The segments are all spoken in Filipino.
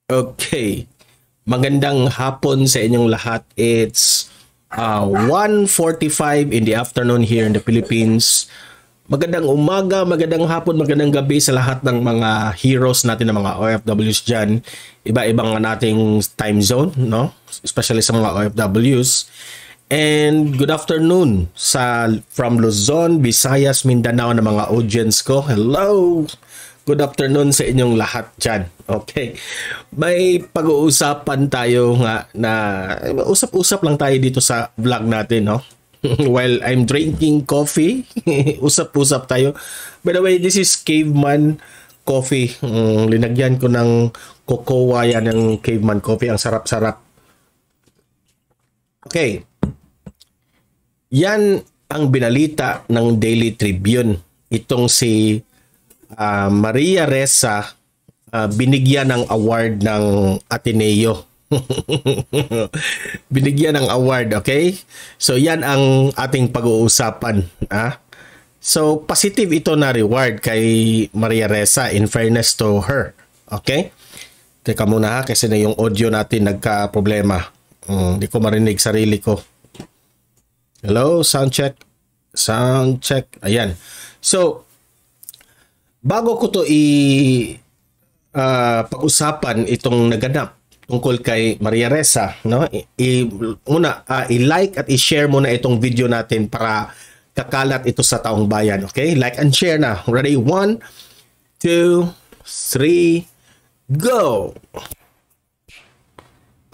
Okay. Magandang hapon sa inyong lahat. It's 1:45 in the afternoon here in the Philippines. Magandang umaga, magandang hapon, magandang gabi sa lahat ng mga heroes natin, ng mga OFWs dyan. Iba-ibang nating time zone, no? Especially sa mga OFWs. And good afternoon from Luzon, Visayas, Mindanao na mga audience ko. Hello! Good afternoon sa inyong lahat dyan. Okay. May pag-uusapan tayo nga na usap-usap lang tayo dito sa vlog natin, no? While I'm drinking coffee, usap-usap tayo. By the way, this is Caveman Coffee. Linagyan ko ng cocoa yan ng Caveman Coffee. Ang sarap-sarap. Okay. Yan ang binalita ng Daily Tribune. Itong si Maria Ressa, binigyan ng award ng Ateneo. Binigyan ng award, okay? So yan ang ating pag-uusapan. So positive ito na reward kay Maria Ressa, in fairness to her. Okay? Teka muna kasi na yung audio natin nagka-problema. Hindi ko marinig sarili ko. Hello, sound check. Sound check. Ayan. So bago ko to pag-usapan itong naganap tungkol kay Maria Ressa, no? I-like at i-share muna itong video natin para kakalat ito sa taong bayan, okay? Like and share na. Ready? 1, 2, 3, go!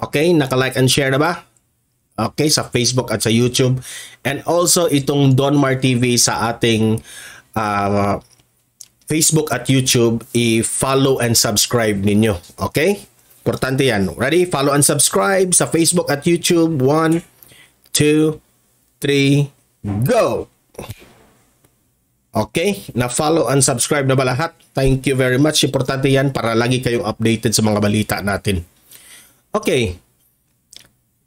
Okay, naka-like and share na ba? Okay, sa Facebook at sa YouTube. And also itong Donmar TV sa ating Facebook at YouTube, i-follow and subscribe ninyo. Okay? Importante yan. Ready? Follow and subscribe sa Facebook at YouTube. 1, 2, 3, go! Okay? Na-follow and subscribe na ba lahat? Thank you very much. Importante yan para lagi kayong updated sa mga balita natin. Okay.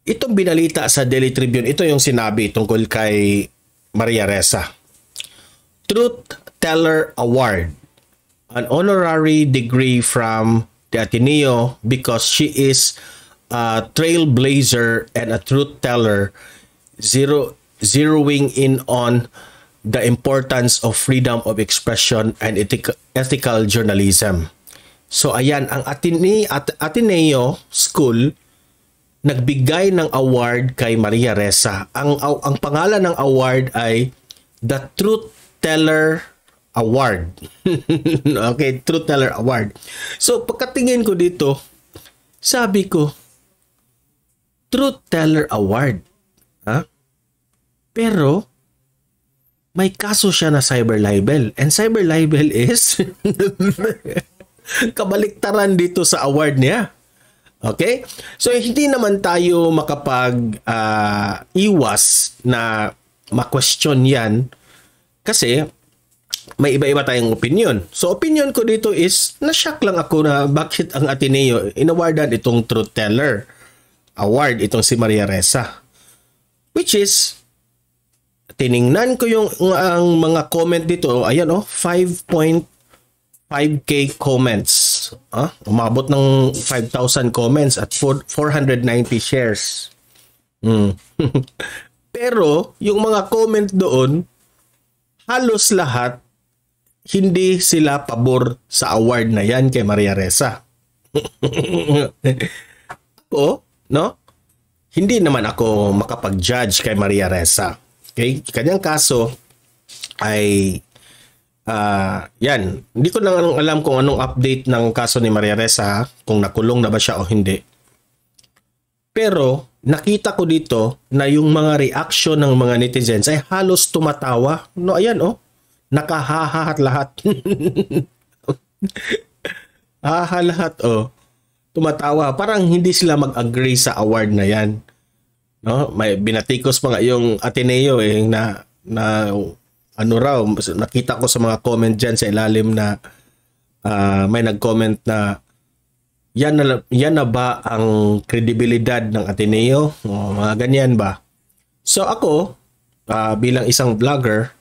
Itong binalita sa Daily Tribune, ito yung sinabi tungkol kay Maria Ressa. Truth Teller Award, an honorary degree from the Ateneo because she is a trailblazer and a truth teller, zeroing in on the importance of freedom of expression and ethical journalism. So ayan, ang Ateneo School nagbigay ng award kay Maria Ressa. Ang pangalan ng award ay The Truth Teller Award. Okay, Truth Teller Award. So, pagkatingin ko dito, sabi ko, Truth Teller Award. Pero, may kaso siya na cyber libel. And cyber libel is kabaliktaran dito sa award niya. Okay? So, hindi naman tayo makapag-iwas na ma-question yan kasi may iba-iba tayong opinion. So, opinion ko dito is, na-shock lang ako na bakit ang Ateneo inawardan itong Truth Teller Award, itong si Maria Ressa. Which is, tiningnan ko ang mga comment dito, ayan 5.5k comments. Umabot ng 5,000 comments at 490 shares. Pero, yung mga comment doon, halos lahat, hindi sila pabor sa award na yan kay Maria Ressa. Ako, no? Hindi naman ako makapag-judge kay Maria Ressa. Okay? Kanyang kaso ay yan. Hindi ko lang alam kung anong update ng kaso ni Maria Ressa, kung nakulong na ba siya o hindi. Pero nakita ko dito na yung mga reaction ng mga netizens ay halos tumatawa. No, ayan nakahahat lahat. Haha lahat tumatawa. Parang hindi sila mag-agree sa award na yan. No, may binatikos pa nga yung Ateneo na ano raw, nakita ko sa mga comment diyan sa ilalim na may nag-comment na yan na ba ang kredibilidad ng Ateneo? Mga ganyan ba? So ako, bilang isang vlogger,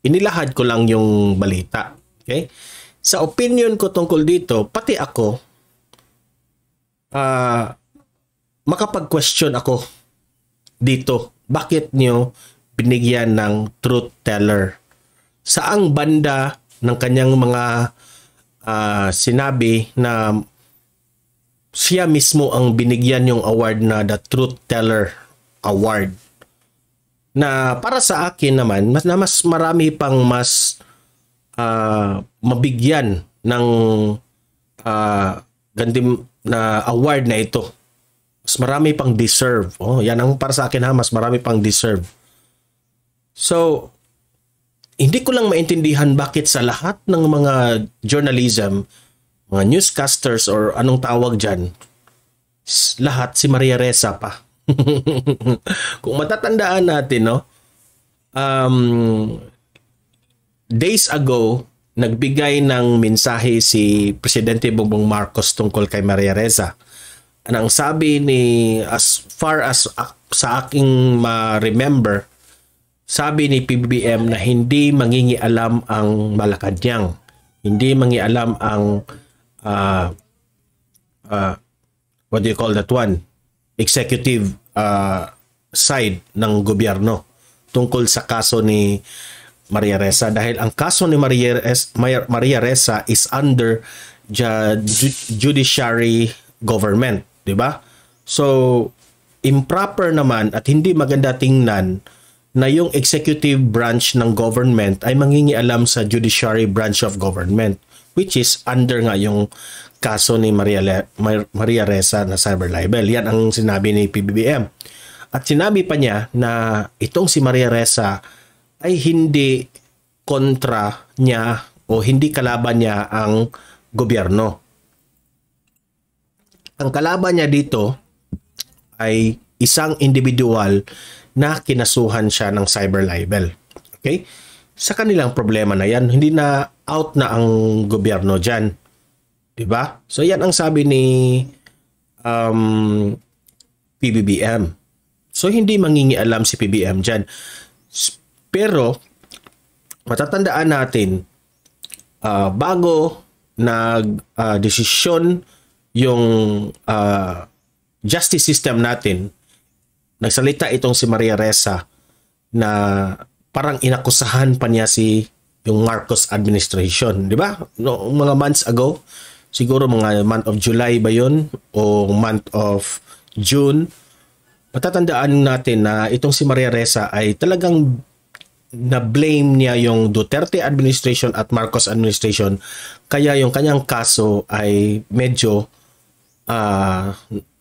inilahad ko lang yung balita. Okay? Sa opinion ko tungkol dito, pati ako, ah, makapag-question ako dito. Bakit nyo binigyan ng truth teller? Saang banda ng kanyang mga sinabi na siya mismo ang binigyan yung award na the Truth Teller Award? Na para sa akin naman, mas marami pang mas mabigyan ng gandim na award na ito. Mas marami pang deserve. Oh, yan ang para sa akin ha, mas marami pang deserve. So, hindi ko lang maintindihan bakit sa lahat ng mga journalism, mga newscasters or anong tawag dyan, lahat si Maria Ressa pa. Kung matatandaan natin, no, days ago, nagbigay ng mensahe si Presidente Bongbong Marcos tungkol kay Maria Ressa. Ang sabi ni, as far as sa aking ma-remember, sabi ni PBBM na hindi mangingialam ang Malacanang. Hindi mangingialam ang what do you call that one? Executive side ng gobyerno tungkol sa kaso ni Maria Ressa. Dahil ang kaso ni Maria Ressa is under judiciary government. Diba? So, improper naman at hindi maganda tingnan na yung executive branch ng government ay mangingialam sa judiciary branch of government, which is under nga yung kaso ni Maria Ressa na cyber libel. Yan ang sinabi ni PBBM. At sinabi pa niya na itong si Maria Ressa ay hindi kontra niya o hindi kalaban niya ang gobyerno. Ang kalaban niya dito ay isang individual na kinasuhan siya ng cyber libel. Okay? Sa kanilang problema na yan, hindi na out na ang gobyerno dyan. Diba? So yan ang sabi ni PBBM. So hindi mangingialam si PBBM dyan. Pero matatandaan natin, bago nag-desisyon yung justice system natin, nagsalita itong si Maria Ressa na parang inakusahan pa niya yung Marcos administration, di ba? No, mga months ago, siguro mga month of July ba yun o month of June, matatandaan natin na itong si Maria Ressa ay talagang na-blame niya yung Duterte administration at Marcos administration, kaya yung kanyang kaso ay medyo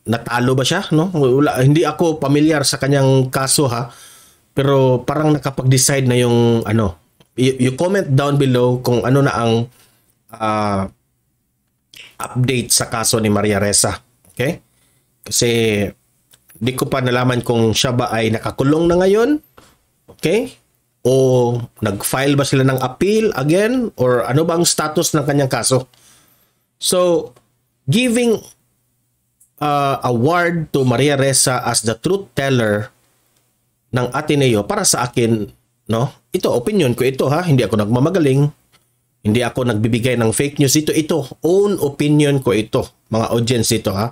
natalo ba siya, no? Hindi ako familiar sa kanyang kaso ha, pero parang nakapag-decide na yung ano. You comment down below kung ano na ang update sa kaso ni Maria Ressa. Okay? Kasi di ko pa nalaman kung siya ba ay nakakulong na ngayon. Okay? O nag-file ba sila ng appeal again, or ano bang status ng kanyang kaso? So, giving award to Maria Ressa as the truth teller ng Ateneo, para sa akin, no? Ito, opinion ko ito ha, hindi ako nagmamagaling, hindi ako nagbibigay ng fake news, ito, own opinion ko ito, mga audience ito ha.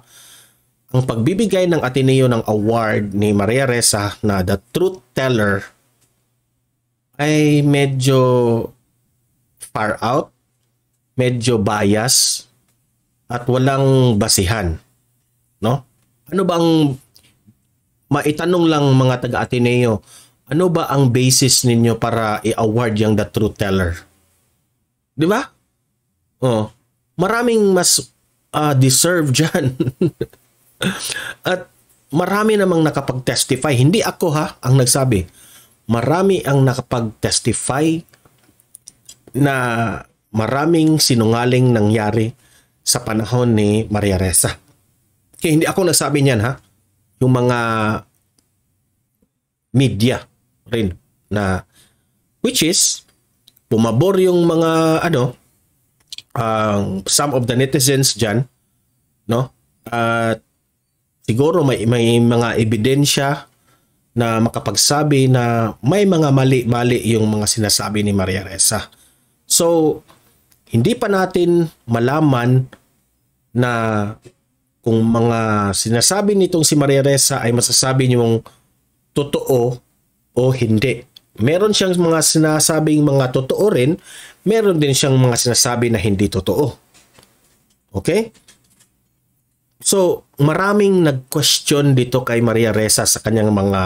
Ang pagbibigay ng Ateneo ng award ni Maria Ressa na the truth teller ay medyo far out, medyo bias, at walang basihan. No? Ano bang maitanong lang mga taga-Ateneo, ano ba ang basis ninyo para i-award yung the truth teller? Di ba? Oh, maraming mas deserve dyan. At marami namang nakapag-testify. Hindi ako ha ang nagsabi. Marami ang nakapag-testify na maraming sinungaling nangyari sa panahon ni Maria Ressa. Kaya hindi ako nagsabi niyan ha. Yung mga media rin na, which is pumabor yung mga some of the netizens dyan, no? At siguro may mga ebidensya na makapagsabi na may mga mali-mali yung mga sinasabi ni Maria Ressa. So, hindi pa natin malaman na kung mga sinasabi nitong si Maria Ressa ay masasabi niyong totoo o hindi. Meron siyang mga sinasabing mga totoo rin, meron din siyang mga sinasabi na hindi totoo. Okay? So, maraming nag-question dito kay Maria Ressa sa kanyang mga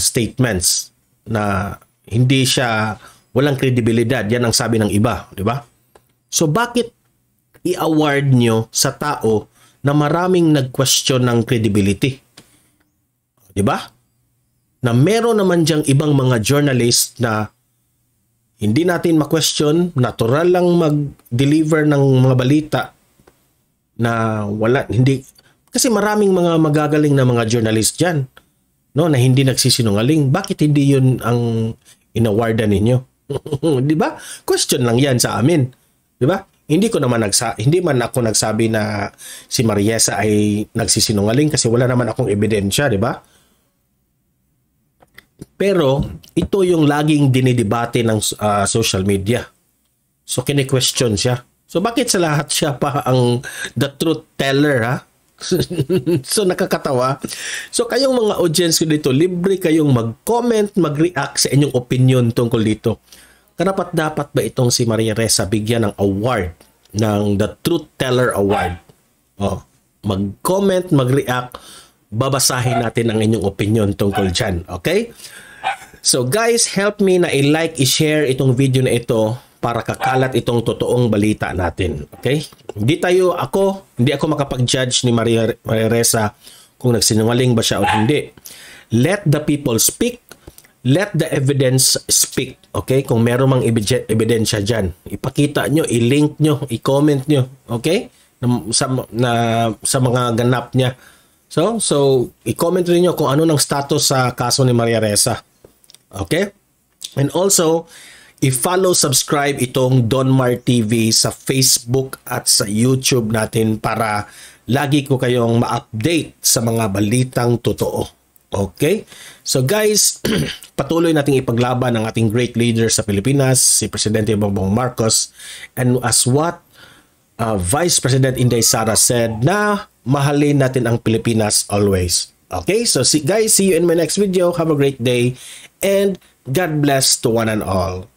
statements na hindi siya, walang kredibilidad. Yan ang sabi ng iba, di ba? So, bakit i-award nyo sa tao na maraming nag-question ng credibility? Di ba? Na meron naman diyang ibang mga journalist na hindi natin ma-question, natural lang mag-deliver ng mga balita na wala, hindi, kasi maraming mga magagaling na mga journalist dyan, no, na hindi nagsisinungaling. Bakit hindi yun ang inawardan ninyo? Di ba? Question lang yan sa amin. Di ba? Hindi man ako nagsabi na si Mariesa ay nagsisinungaling kasi wala naman akong ebidensya, di ba? Pero ito yung laging dinidebate ng social media. So kini-question siya. So bakit sa lahat siya pa ang the truth teller, ha? So nakakatawa. So kayong mga audience ko dito, libre kayong mag-comment, mag-react sa inyong opinion tungkol dito. Karapat-dapat ba itong si Maria Ressa bigyan ng award, ng the Truth Teller Award? Oh, mag-comment, mag-react, babasahin natin ang inyong opinion tungkol dyan. Okay? So guys, help me na i-like, i-share itong video na ito para kakalat itong totoong balita natin. Okay? Hindi ako makapag-judge ni Maria Ressa kung nagsinungaling ba siya o hindi. Let the people speak. Let the evidence speak. Okay? Kung meron mang ebidensya dyan, ipakita nyo, i-link nyo, i-comment nyo. Okay? Sa mga ganap niya. So i-comment rin nyo kung ano ng status sa kaso ni Maria Ressa. Okay? And also, i-follow, subscribe itong Donmar TV sa Facebook at sa YouTube natin para lagi ko kayong ma-update sa mga balitang totoo. Okay? So guys, patuloy nating ipaglaban ang ating great leader sa Pilipinas, si Presidente Bongbong Marcos. And as what Vice President Inday Sara said, na mahalin natin ang Pilipinas always. Okay? So guys, see you in my next video. Have a great day and God bless to one and all.